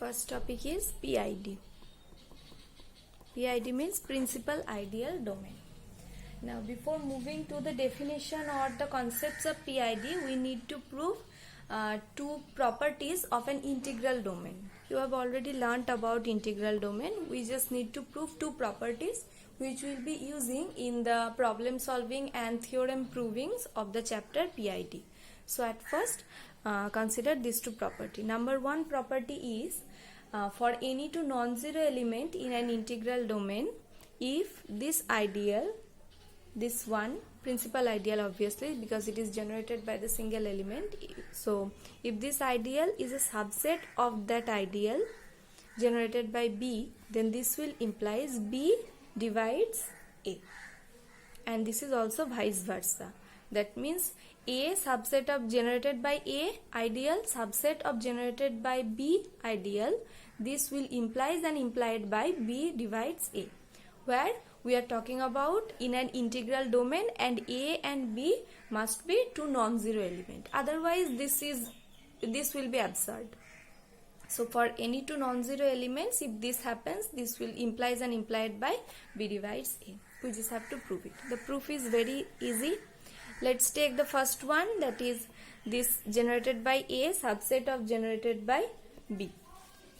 First topic is PID. PID means principal ideal domain. Now before moving to the definition or the concepts of PID, we need to prove two properties of an integral domain. You have already learnt about integral domain. We just need to prove two properties which we will be using in the problem solving and theorem provings of the chapter PID. So at first consider these two properties. Number one property is for any two non-zero element in an integral domain, if this ideal, this one principal ideal obviously because it is generated by the single element, so if this ideal is a subset of that ideal generated by B, then this will implies B divides A, and this is also vice versa. That means A subset of generated by A ideal subset of generated by B ideal, this will implies and implied by B divides A, where we are talking about in an integral domain and A and B must be two non-zero element, otherwise this will be absurd. So for any two non-zero elements, if this happens, this will implies and implied by B divides A. We just have to prove it. The proof is very easy. Let's take the first one, that is this generated by A subset of generated by B.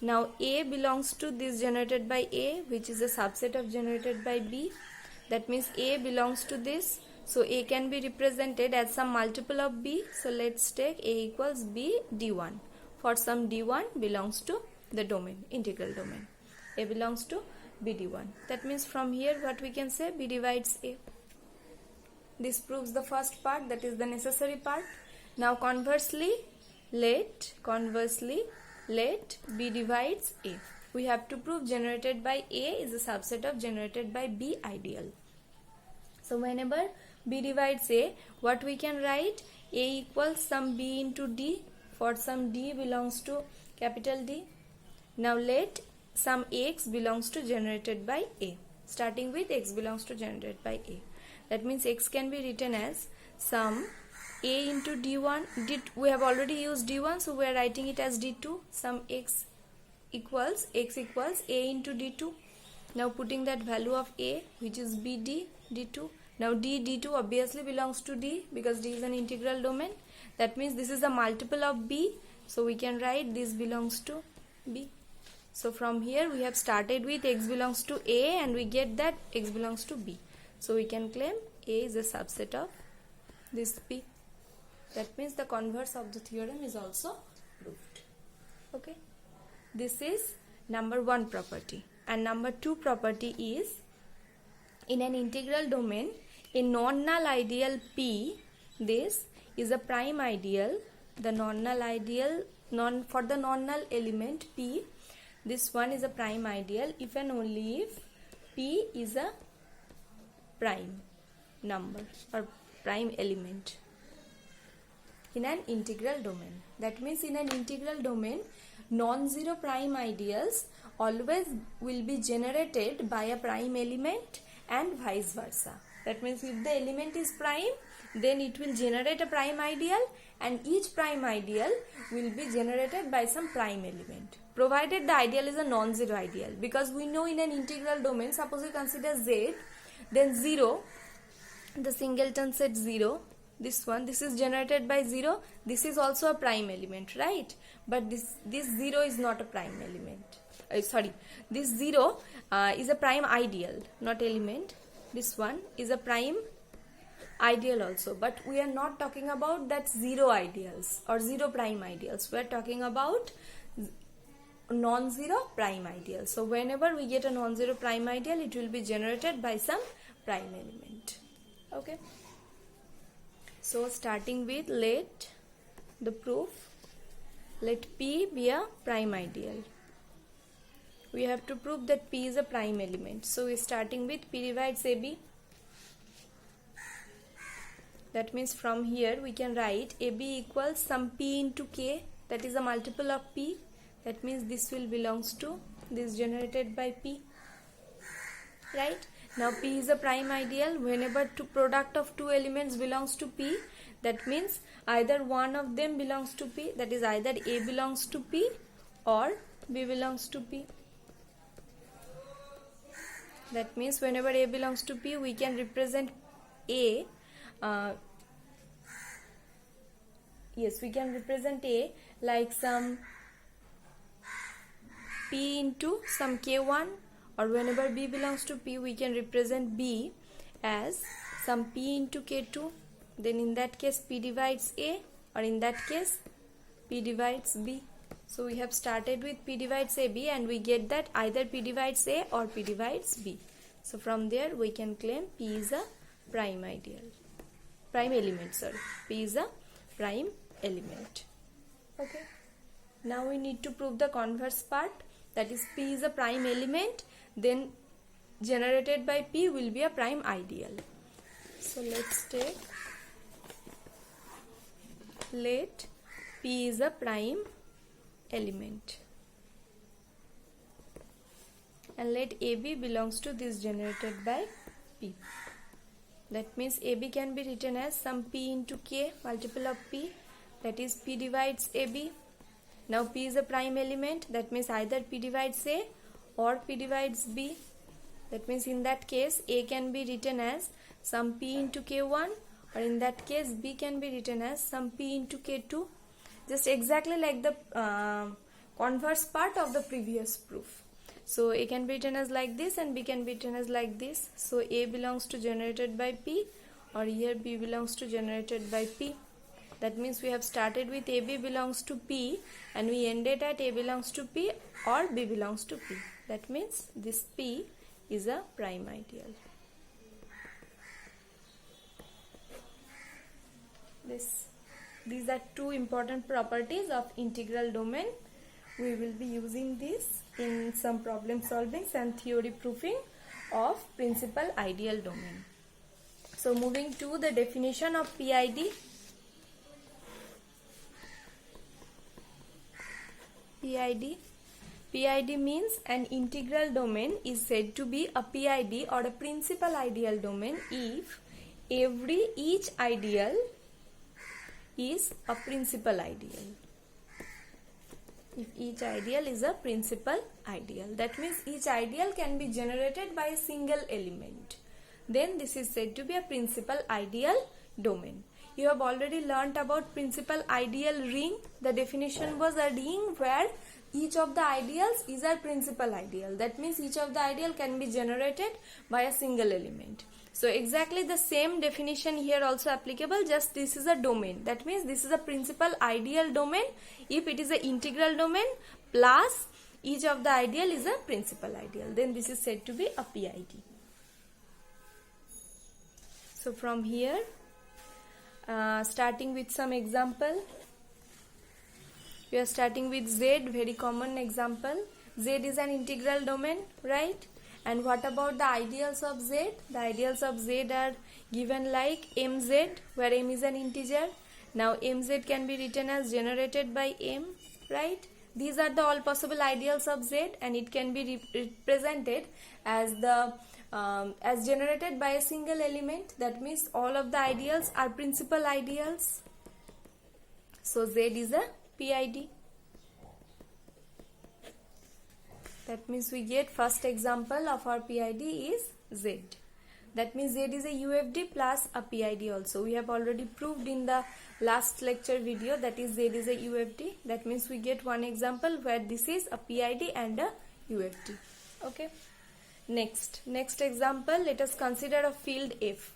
Now A belongs to this generated by A, which is a subset of generated by B. That means A belongs to this. So A can be represented as some multiple of B. So let's take A equals B D1. For some D1 belongs to the domain, integral domain. A belongs to B D1. That means from here what we can say, B divides A. This proves the first part, that is the necessary part. Now conversely, let B divides A. We have to prove generated by A is a subset of generated by B ideal. So whenever B divides A, what we can write? A equals some B into D for some D belongs to capital D. Now let some X belongs to generated by A. Starting with X belongs to generated by A. That means X can be written as some A into D1. We have already used D1, so we are writing it as D2. Some X equals A into D2. Now putting that value of A, which is BD, D2. Now D2 obviously belongs to D because D is an integral domain. That means this is a multiple of B. So we can write this belongs to B. So from here we have started with X belongs to A and we get that X belongs to B. So we can claim A is a subset of this B. That means the converse of the theorem is also proved. Okay. This is number one property. And number two property is, in an integral domain, a non-null ideal P, this is a prime ideal. The non-null ideal, for the non-null element P, this one is a prime ideal if and only if P is a prime number or prime element in an integral domain. That means in an integral domain, non-zero prime ideals always will be generated by a prime element and vice versa. That means if the element is prime, then it will generate a prime ideal and each prime ideal will be generated by some prime element, provided the ideal is a non-zero ideal. Because we know in an integral domain, suppose we consider Z, then 0, the singleton set 0, this is generated by 0, this is also a prime element, right? But this 0 is not a prime element. This 0 is a prime ideal, not element. This one is a prime ideal also, but we are not talking about that 0 ideals or 0 prime ideals. We are talking about non-zero prime ideal. So whenever we get a non-zero prime ideal, it will be generated by some prime element. Okay. So starting with let the proof, let P be a prime ideal. We have to prove that P is a prime element. So we are starting with P divides AB. That means from here we can write AB equals some P into K, that is a multiple of P. That means this will belongs to this generated by P, right? Now P is a prime ideal. Whenever product of two elements belongs to P, that means either one of them belongs to P, that is either A belongs to P or B belongs to P. That means whenever A belongs to P, we can represent A. Yes, we can represent A like some P into some K1, or whenever B belongs to P, we can represent B as some P into K2. Then in that case, P divides A, or in that case, P divides B. So we have started with P divides AB, and we get that either P divides A or P divides B. So from there we can claim P is a prime element. P is a prime element. Okay. Now we need to prove the converse part, that is P is a prime element, then generated by P will be a prime ideal. So let's take, let P is a prime element, and let AB belongs to this generated by P. That means AB can be written as some P into K, multiple of P, that is P divides AB. Now P is a prime element, that means either P divides A or P divides B. That means in that case A can be written as some P into K1, or in that case B can be written as some P into K2. Just exactly like the converse part of the previous proof. So A can be written as like this and B can be written as like this. So A belongs to generated by P, or here B belongs to generated by P. That means we have started with AB belongs to P and we ended at A belongs to P or B belongs to P. That means this P is a prime ideal. These are two important properties of integral domain. We will be using this in some problem solving and theory proving of principal ideal domain. So moving to the definition of PID. PID means an integral domain is said to be a PID or a principal ideal domain if each ideal is a principal ideal. If each ideal is a principal ideal, that means each ideal can be generated by a single element, then this is said to be a principal ideal domain. You have already learnt about principal ideal ring. The definition was a ring where each of the ideals is a principal ideal. That means each of the ideal can be generated by a single element. So exactly the same definition here also applicable, just this is a domain. That means this is a principal ideal domain if it is an integral domain plus each of the ideal is a principal ideal. Then this is said to be a PID. So from here, starting with some example, we are starting with Z, very common example. Z is an integral domain, right? And what about the ideals of Z? The ideals of Z are given like mz, where m is an integer. Now mz can be written as generated by m, right? These are the all possible ideals of Z, and it can be represented as the as generated by a single element. That means all of the ideals are principal ideals. So Z is a PID. That means we get first example of our PID is Z. That means Z is a UFD plus a PID also. We have already proved in the last lecture video that is Z is a UFD. That means we get one example where this is a PID and a UFD. Okay. Next example, let us consider a field F.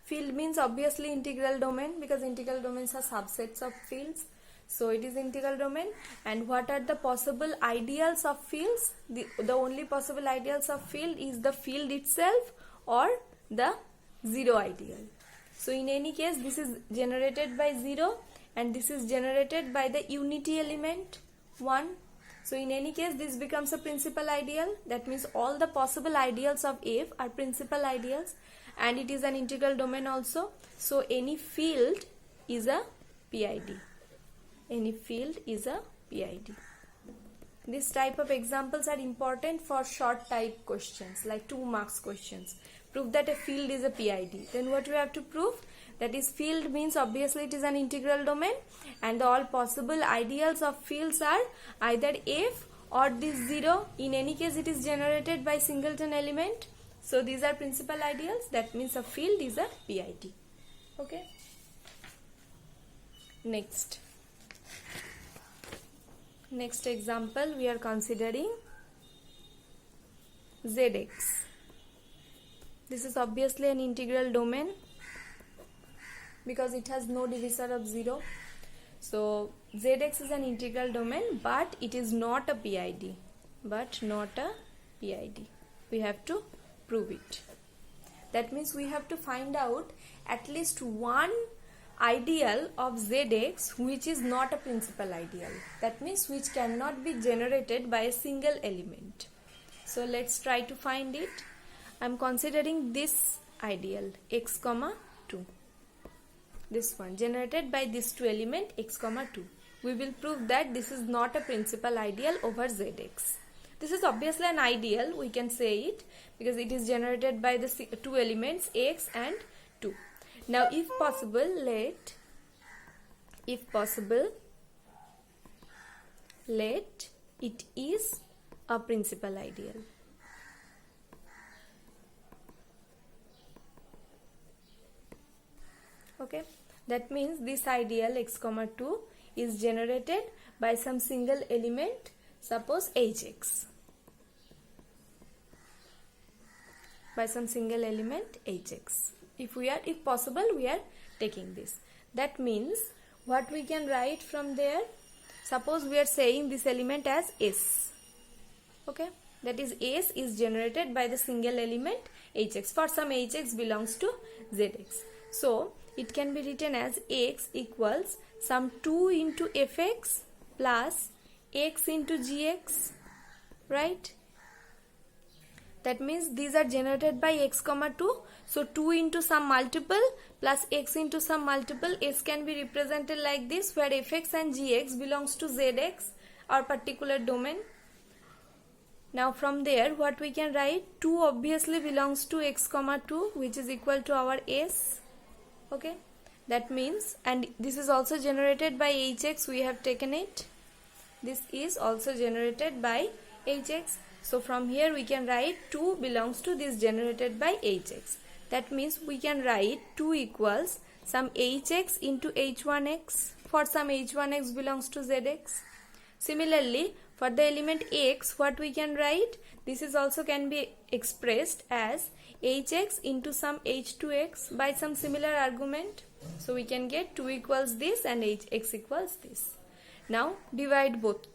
Field means obviously integral domain, because integral domains are subsets of fields. So it is integral domain. And what are the possible ideals of fields? The only possible ideals of field is the field itself or the zero ideal. So in any case, this is generated by 0 and this is generated by the unity element 1. So in any case, this becomes a principal ideal. That means all the possible ideals of F are principal ideals, and it is an integral domain also. So any field is a PID. Any field is a PID. This type of examples are important for short type questions like 2 marks questions. Prove that a field is a PID. Then what we have to prove? That is, field means obviously it is an integral domain, and all possible ideals of fields are either F or this 0. In any case, it is generated by singleton element. So these are principal ideals. That means a field is a PID. Okay. Next example we are considering ZX. This is obviously an integral domain because it has no divisor of 0. So ZX is an integral domain, but it is not a PID. We have to prove it. That means we have to find out at least one ideal of ZX which is not a principal ideal. That means which cannot be generated by a single element. So let's try to find it. I am considering this ideal x comma 2. This one generated by these two element x comma 2. We will prove that this is not a principal ideal over ZX. This is obviously an ideal, we can say it, because it is generated by the two elements x and 2. Now if possible, let it is a principal ideal. Okay, that means this ideal x comma 2 is generated by some single element, suppose hx. By some single element hx. If possible, we are taking this. That means what we can write from there, suppose we are saying this element as S. Okay, that is S is generated by the single element hx. For some hx belongs to zx. So it can be written as x equals some 2 into fx plus x into gx, right? That means these are generated by x comma 2. So 2 into some multiple plus x into some multiple. S can be represented like this, where fx and gx belongs to zx or particular domain. Now from there what we can write, 2 obviously belongs to x comma 2, which is equal to our s. Okay, that means, and this is also generated by hx, we have taken it. This is also generated by hx. So from here we can write 2 belongs to this generated by hx. That means we can write 2 equals some hx into h1x for some h1x belongs to zx. Similarly, for the element x, what we can write, this is also can be expressed as hx into some h2x by some similar argument. So we can get 2 equals this and hx equals this. Now divide both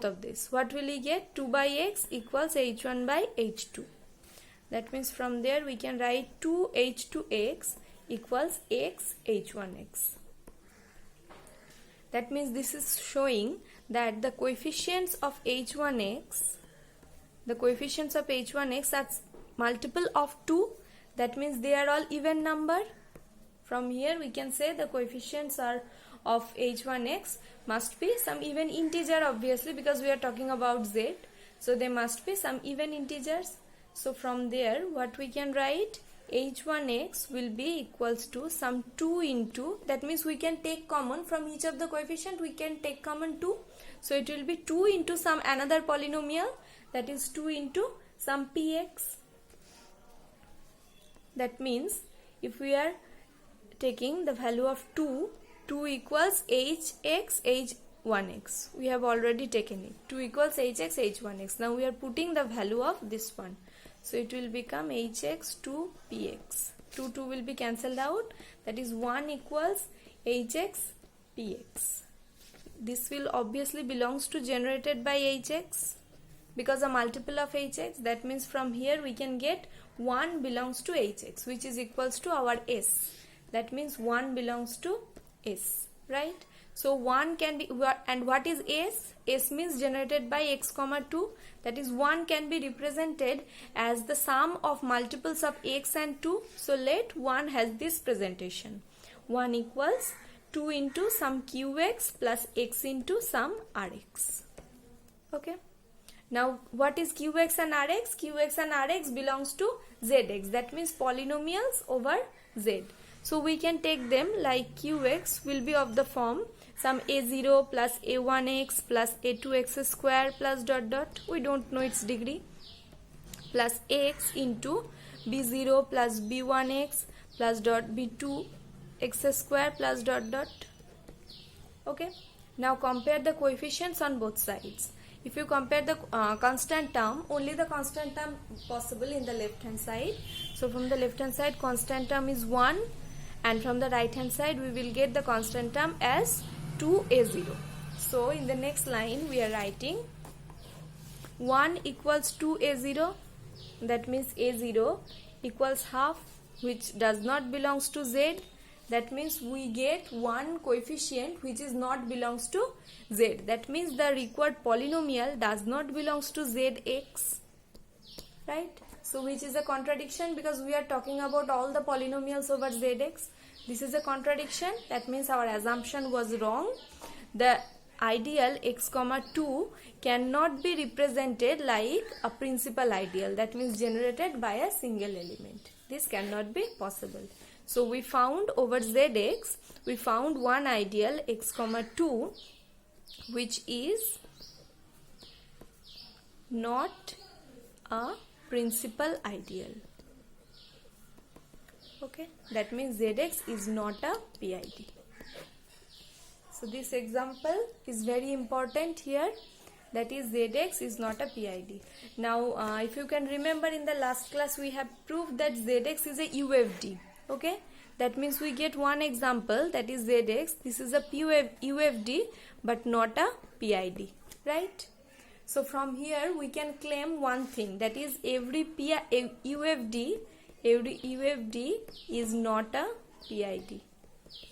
of this. What will we get? 2 by x equals h1 by h2. That means from there we can write 2h2x equals x h1x. That means this is showing that the coefficients of h1x are multiple of 2. That means they are all even number. From here we can say the coefficients are of h1x must be some even integer, obviously, because we are talking about z. So they must be some even integers. So from there what we can write, h1x will be equals to some 2 into, that means we can take common from each of the coefficient, we can take common 2. So it will be 2 into some another polynomial, that is 2 into some px. That means if we are taking the value of 2 equals hx h1x. We have already taken it. 2 equals hx h1x. Now we are putting the value of this one. So it will become hx to px. 2 will be cancelled out. That is 1 equals hx px. This will obviously belongs to generated by hx because a multiple of hx. That means from here we can get 1 belongs to hx, which is equals to our s. That means 1 belongs to s, right? So 1 can be, and what is s? S means generated by x comma 2. That is 1 can be represented as the sum of multiples of x and 2. So let 1 has this presentation. 1 equals 2 into some qx plus x into some rx. Okay. Now what is qx and rx? Qx and rx belongs to zx. That means polynomials over z. So we can take them like qx will be of the form some a0 plus a1x plus a2x square plus dot dot, we don't know its degree, plus x into b0 plus b1x plus dot b2x square plus dot dot. Okay, now compare the coefficients on both sides. If you compare the constant term, only the constant term possible in the left hand side. So from the left hand side, constant term is 1, and from the right hand side we will get the constant term as 2a0. So in the next line we are writing 1 equals 2a0, that means a0 equals half, which does not belongs to z. That means we get one coefficient which is not belongs to z. That means the required polynomial does not belongs to zx, right? So which is a contradiction, because we are talking about all the polynomials over zx. This is a contradiction. That means our assumption was wrong. The ideal x comma 2 cannot be represented like a principal ideal, that means generated by a single element. This cannot be possible. So we found over zx, we found one ideal x comma 2 which is not a principal ideal. Okay, that means zx is not a PID. So this example is very important here, that is zx is not a PID. Now if you can remember, in the last class we have proved that zx is a UFD. Okay, that means we get one example, that is zx. This is a UFD but not a PID, right? So from here we can claim one thing, that is every UFD is not a PID,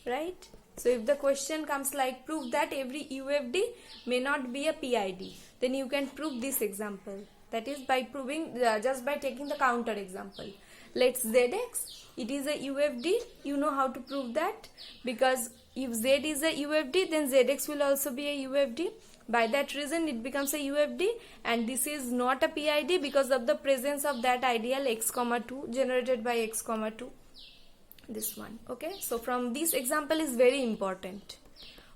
right? So if the question comes like prove that every UFD may not be a PID, then you can prove this example. That is by proving just by taking the counter example. Let's zx, it is a UFD. You know how to prove that, because if z is a UFD, then zx will also be a UFD. By that reason it becomes a UFD, and this is not a PID because of the presence of that ideal x comma 2 generated by x comma 2, this one. Okay, so from this example is very important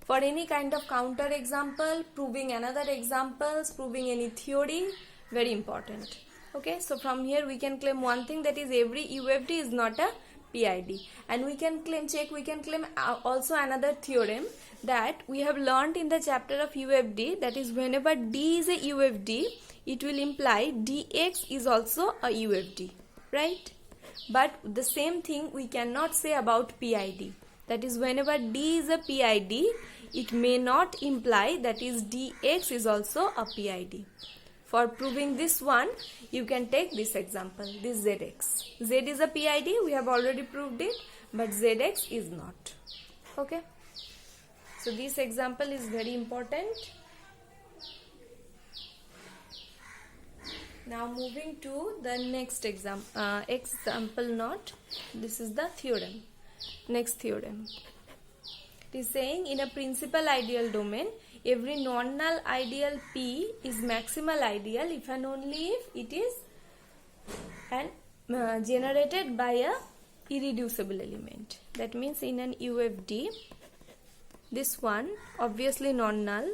for any kind of counter example, proving another examples, proving any theory, very important. Okay, so from here we can claim one thing, that is every UFD is not a PID, and we can claim also another theorem that we have learned in the chapter of UFD, that is whenever D is a UFD, it will imply DX is also a UFD, right? But the same thing we cannot say about PID, that is whenever D is a PID, it may not imply that is DX is also a PID. For proving this one, you can take this example, this zx. Z is a PID, we have already proved it, but zx is not. Okay, so this example is very important. Now moving to the next example note. This is the theorem. Next theorem. It is saying in a principal ideal domain, every non-null ideal P is maximal ideal if and only if it is generated by a irreducible element. That means in an UFD, this one obviously non-null.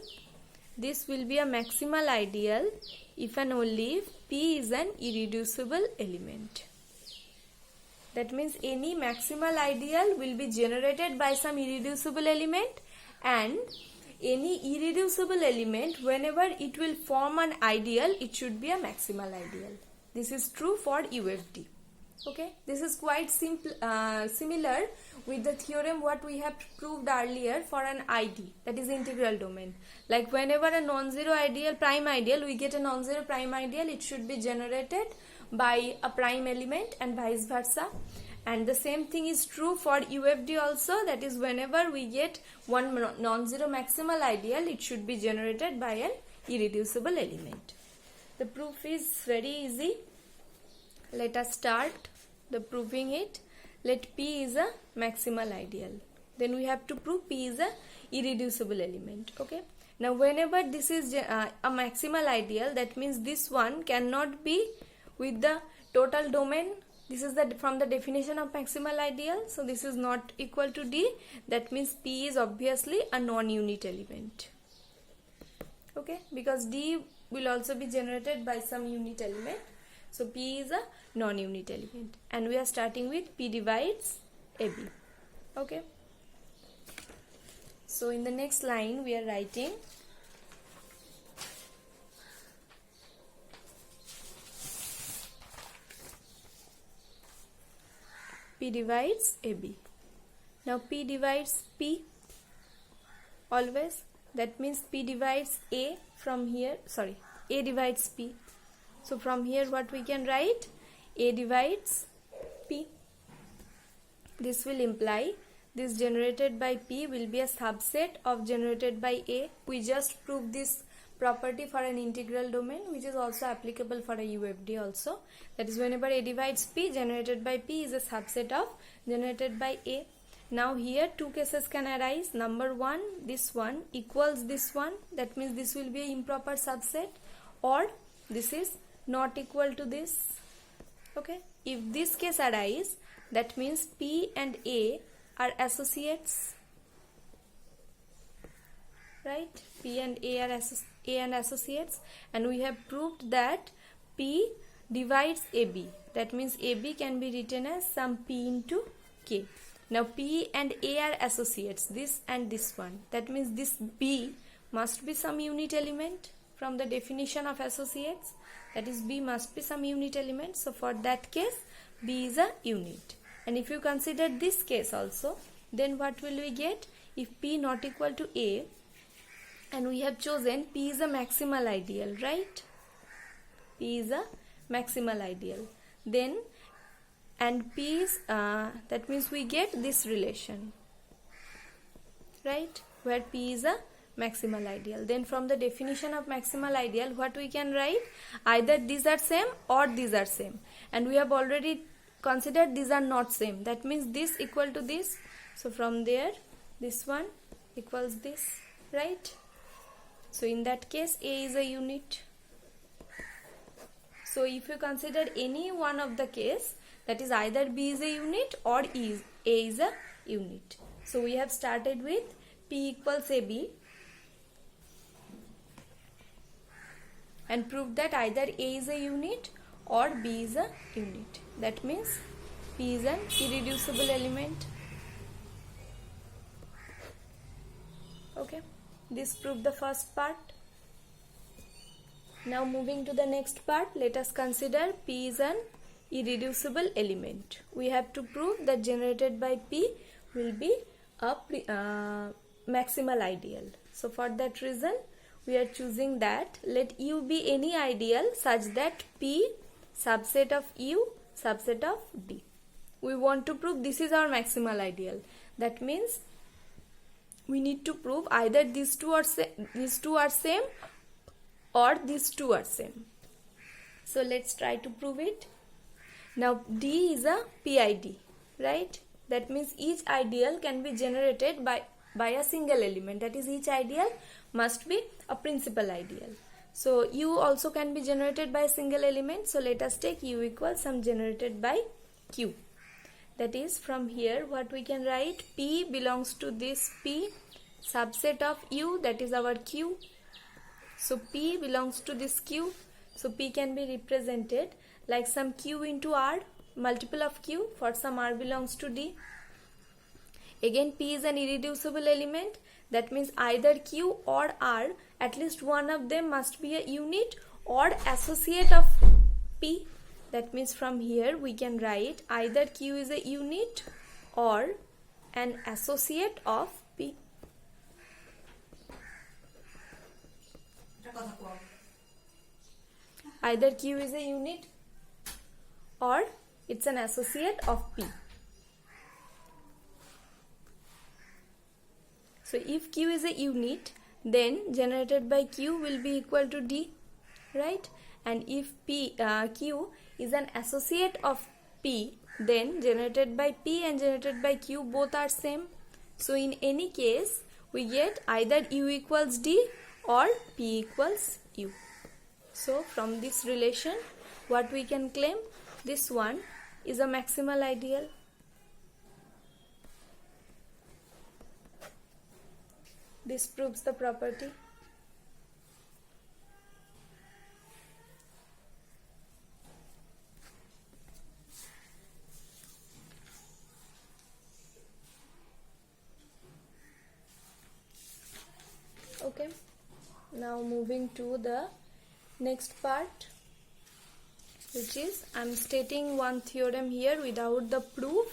This will be a maximal ideal if and only if P is an irreducible element. That means any maximal ideal will be generated by some irreducible element, and any irreducible element, whenever it will form an ideal, it should be a maximal ideal. This is true for UFD. Okay, this is quite similar with the theorem what we have proved earlier for an ID, that is integral domain. Like whenever a non-zero ideal, prime ideal, we get a non-zero prime ideal, it should be generated by a prime element and vice versa. And the same thing is true for UFD also, that is whenever we get one non-zero maximal ideal, it should be generated by an irreducible element. The proof is very easy. Let us start the proving it. Let P is a maximal ideal. Then we have to prove P is a irreducible element. Okay. Now whenever this is a maximal ideal, that means this one cannot be with the total domain This is from the definition of maximal ideal. So this is not equal to D. That means P is obviously a non-unit element. Okay, because D will also be generated by some unit element. So P is a non-unit element. And we are starting with P divides AB. Okay. So in the next line we are writing P divides AB. Now P divides P always. That means P divides A from here. Sorry, A divides P. So from here what we can write? A divides P. This will imply this generated by P will be a subset of generated by A. We just proved this property for an integral domain, which is also applicable for a UFD also. That is, whenever A divides P, generated by P is a subset of generated by A. Now here two cases can arise. Number one, this one equals this one. That means this will be an improper subset, or this is not equal to this. Okay. If this case arises, that means P and A are associates. Right? P and A are associates, and we have proved that P divides AB. That means AB can be written as some P into K. Now P and A are associates, this and this one. That means this B must be some unit element from the definition of associates. That is, B must be some unit element. So for that case, B is a unit. And if you consider this case also, then what will we get? If P not equal to A, and we have chosen P is a maximal ideal, right? P is a maximal ideal. Then, and P is, that means we get this relation, right? Where P is a maximal ideal. Then from the definition of maximal ideal, what we can write? Either these are same or these are same. And we have already considered these are not same. That means this equal to this. So from there, this one equals this, right? So in that case, A is a unit. So if you consider any one of the case, that is either B is a unit or A is a unit. So we have started with P equals AB and proved that either A is a unit or B is a unit. That means P is an irreducible element. Okay, this proved the first part. Now moving to the next part, let us consider P is an irreducible element. We have to prove that generated by P will be a maximal ideal. So for that reason, we are choosing that let U be any ideal such that P subset of U subset of D. We want to prove this is our maximal ideal. That means we need to prove either these two are same or these two are same. So let's try to prove it. Now D is a PID, right? That means each ideal can be generated by a single element. That is, each ideal must be a principal ideal. So U also can be generated by a single element. So let us take U equals some generated by Q. That is, from here what we can write, P belongs to this P subset of U, that is our Q. So P belongs to this Q. So P can be represented like some Q into R, multiple of Q, for some R belongs to D. Again, P is an irreducible element. That means either Q or R, at least one of them must be a unit or associate of P. That means from here we can write either Q is a unit or an associate of P. Either Q is a unit or it's an associate of P. So if Q is a unit, then generated by Q will be equal to D, right? And if Q is an associate of P, then generated by P and generated by Q both are same. So in any case, we get either U equals D or P equals U. So from this relation, what we can claim? This one, is a maximal ideal. This proves the property. Okay, now moving to the next part, which is I'm stating one theorem here without the proof,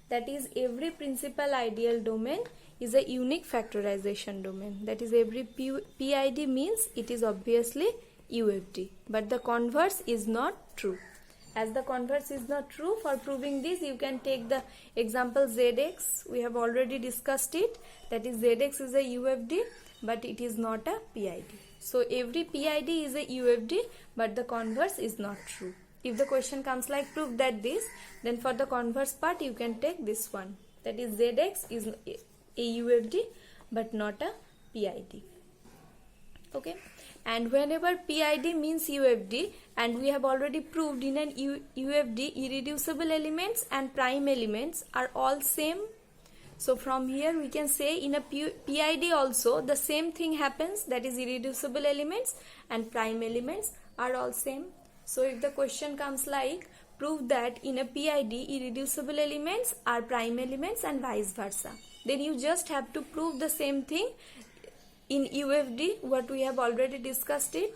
that is every principal ideal domain is a unique factorization domain. That is every PID means it is obviously UFD, but the converse is not true. As the converse is not true, for proving this you can take the example ZX. We have already discussed it, that is ZX is a UFD but it is not a PID. So every PID is a UFD but the converse is not true. If the question comes like prove that this, then for the converse part you can take this one, that is ZX is a UFD but not a PID. Okay, and whenever PID means UFD, and we have already proved in an UFD irreducible elements and prime elements are all same. So from here we can say in a PID also the same thing happens, that is irreducible elements and prime elements are all same. So if the question comes like prove that in a PID irreducible elements are prime elements and vice versa, then you just have to prove the same thing in UFD what we have already discussed it.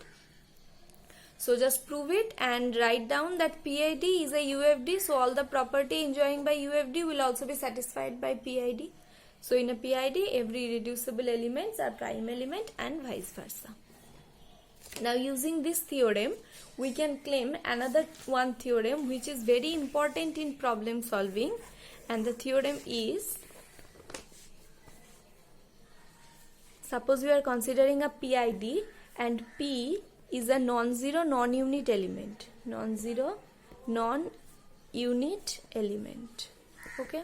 So just prove it and write down that PID is a UFD, so all the property enjoying by UFD will also be satisfied by PID. So in a PID every irreducible elements are prime element and vice versa. Now using this theorem we can claim another one theorem which is very important in problem solving, and the theorem is, suppose we are considering a PID and P is a non-zero non-unit element. Non-zero non-unit element. Okay.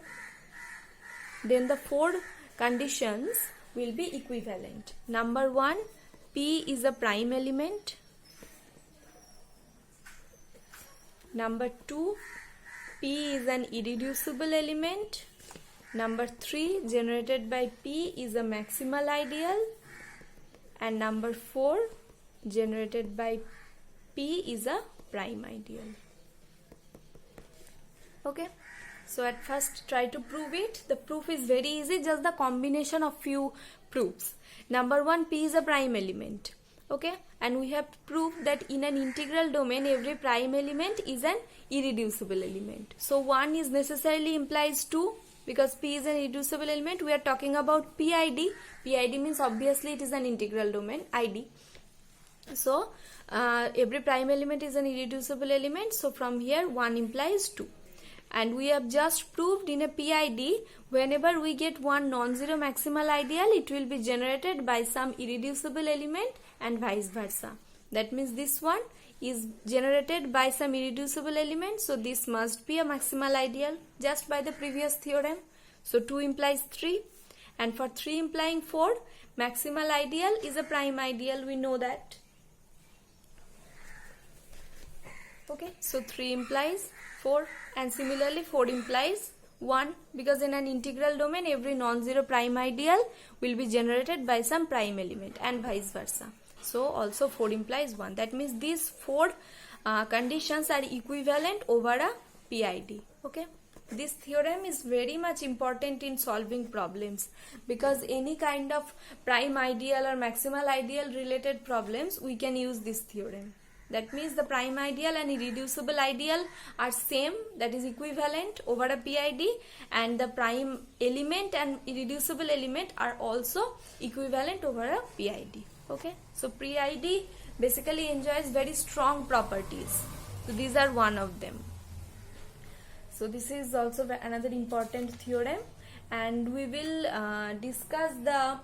Then the four conditions will be equivalent. Number one, P is a prime element. Number two, P is an irreducible element. Number 3, generated by P is a maximal ideal. And number 4, generated by P is a prime ideal. Okay, so at first try to prove it. The proof is very easy, just the combination of few proofs. Number 1, P is a prime element. Okay, and we have proved that in an integral domain every prime element is an irreducible element. So 1 is necessarily implies 2. Because P is an irreducible element, we are talking about PID. PID means obviously it is an integral domain, ID. So every prime element is an irreducible element. So from here 1 implies 2. And we have just proved in a PID, whenever we get one non-zero maximal ideal, it will be generated by some irreducible element and vice versa. That means this one is generated by some irreducible element, so this must be a maximal ideal just by the previous theorem. So 2 implies 3, and for 3 implying 4, maximal ideal is a prime ideal, we know that. Okay, so 3 implies 4, and similarly 4 implies 1, because in an integral domain every non-zero prime ideal will be generated by some prime element and vice versa. So also 4 implies 1. That means these 4 conditions are equivalent over a PID. Okay. This theorem is very much important in solving problems, because any kind of prime ideal or maximal ideal related problems we can use this theorem. That means the prime ideal and irreducible ideal are same, that is equivalent over a PID, and the prime element and irreducible element are also equivalent over a PID. Okay, so PID basically enjoys very strong properties. So these are one of them. So this is also another important theorem, and we will discuss the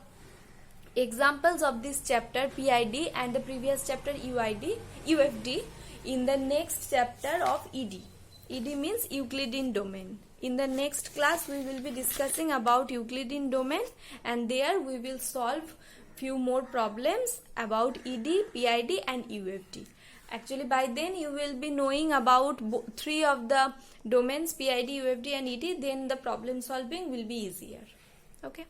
examples of this chapter PID and the previous chapter UFD in the next chapter of ED. ED means Euclidean domain. In the next class we will be discussing about Euclidean domain, and there we will solve few more problems about ED, PID and UFD. Actually, by then you will be knowing about three of the domains, PID, UFD and ED. Then the problem solving will be easier. Okay.